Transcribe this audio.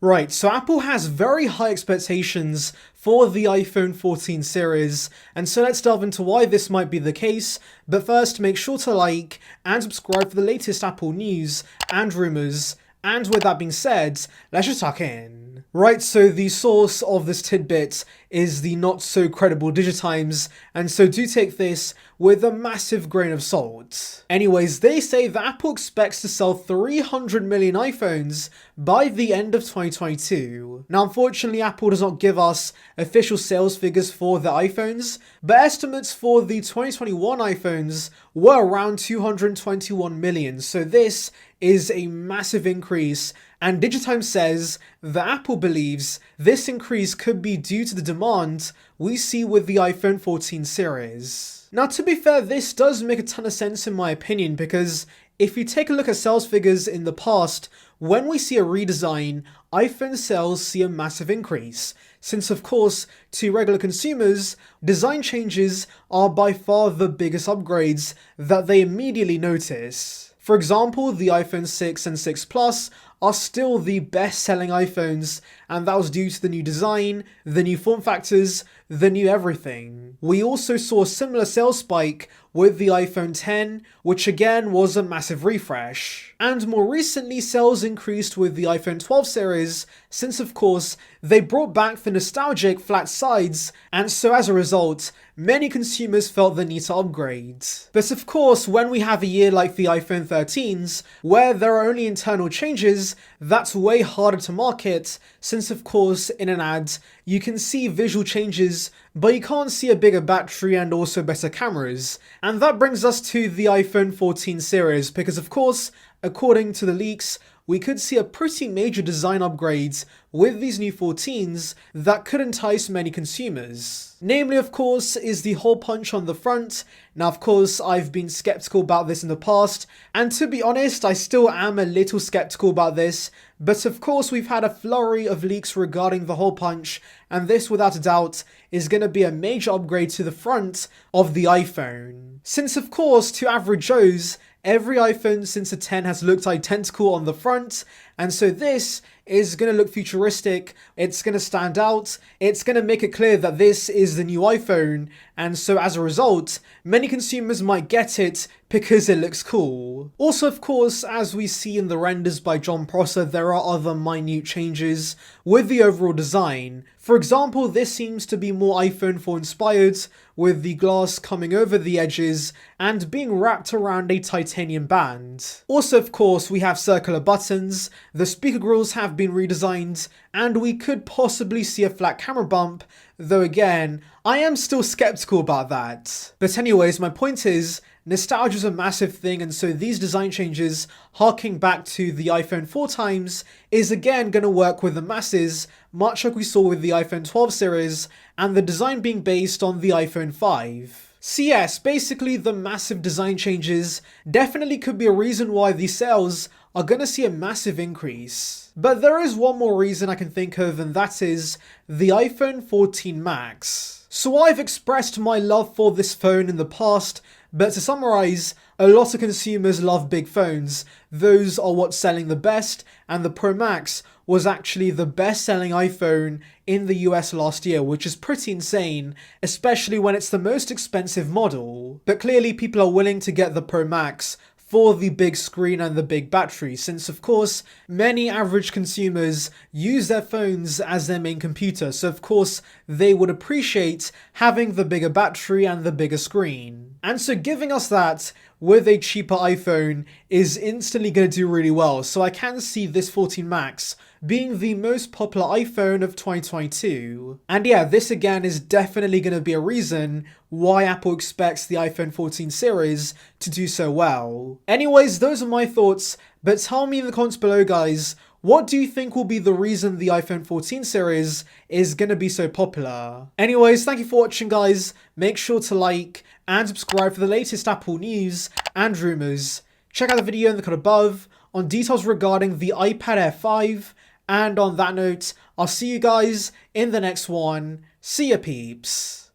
Right, so Apple has very high expectations for the iPhone 14 series, and so let's delve into why this might be the case. But first, make sure to like and subscribe for the latest Apple news and rumors. And with that being said, let's just tuck in. Right, so the source of this tidbit is the not so credible Digitimes, and so do take this with a massive grain of salt. Anyways, they say that Apple expects to sell 300 million iPhones by the end of 2022. Now, unfortunately, Apple does not give us official sales figures for the iPhones, but estimates for the 2021 iPhones were around 221 million, so this is a massive increase, and Digitimes says that Apple believes this increase could be due to the demand we see with the iPhone 14 series. Now, to be fair, this does make a ton of sense in my opinion, because if you take a look at sales figures in the past, when we see a redesign, iPhone sales see a massive increase, since of course, to regular consumers, design changes are by far the biggest upgrades that they immediately notice. For example, the iPhone 6 and 6 Plus are still the best-selling iPhones, and that was due to the new design, the new form factors, the new everything. We also saw a similar sales spike with the iPhone 10, which again was a massive refresh. And more recently, sales increased with the iPhone 12 series, since of course, they brought back the nostalgic flat sides, and so as a result, many consumers felt the need to upgrade. But of course, when we have a year like the iPhone 13s, where there are only internal changes, that's way harder to market, since of course, in an ad, you can see visual changes, but you can't see a bigger battery and also better cameras. And that brings us to the iPhone 14 series, because of course, according to the leaks, we could see a pretty major design upgrades with these new 14s that could entice many consumers. Namely, of course, is the hole punch on the front. Now, of course, I've been skeptical about this in the past, and to be honest, I still am a little skeptical about this, but of course, we've had a flurry of leaks regarding the hole punch, and this, without a doubt, is going to be a major upgrade to the front of the iPhone. Since, of course, to average Joes, every iPhone since the 10 has looked identical on the front, and so this is going to look futuristic, it's going to stand out, it's going to make it clear that this is the new iPhone, and so as a result, many consumers might get it because it looks cool. Also, of course, as we see in the renders by John Prosser, there are other minute changes with the overall design. For example, this seems to be more iPhone 4 inspired, with the glass coming over the edges and being wrapped around a titanium band. Also, of course, we have circular buttons, the speaker grills have been redesigned, and we could possibly see a flat camera bump, though again, I am still skeptical about that. But anyways, my point is, nostalgia is a massive thing, and so these design changes, harking back to the iPhone 4 times, is again going to work with the masses, much like we saw with the iPhone 12 series, and the design being based on the iPhone 5. So yes, basically the massive design changes definitely could be a reason why these sales are going to see a massive increase. But there is one more reason I can think of, and that is the iPhone 14 Max. So I've expressed my love for this phone in the past, but to summarize, a lot of consumers love big phones. Those are what's selling the best, and the Pro Max was actually the best selling iPhone in the US last year, which is pretty insane, especially when it's the most expensive model. But clearly people are willing to get the Pro Max for the big screen and the big battery, since of course many average consumers use their phones as their main computer, so of course they would appreciate having the bigger battery and the bigger screen. And so giving us that with a cheaper iPhone is instantly going to do really well, so I can see this 14 Max being the most popular iPhone of 2022. And yeah, this again is definitely going to be a reason why Apple expects the iPhone 14 series to do so well. Anyways, those are my thoughts, but tell me in the comments below, guys, what do you think will be the reason the iPhone 14 series is going to be so popular? Anyways, thank you for watching, guys. Make sure to like and subscribe for the latest Apple news and rumors. Check out the video in the card above on details regarding the iPad Air 5. And on that note, I'll see you guys in the next one. See ya, peeps.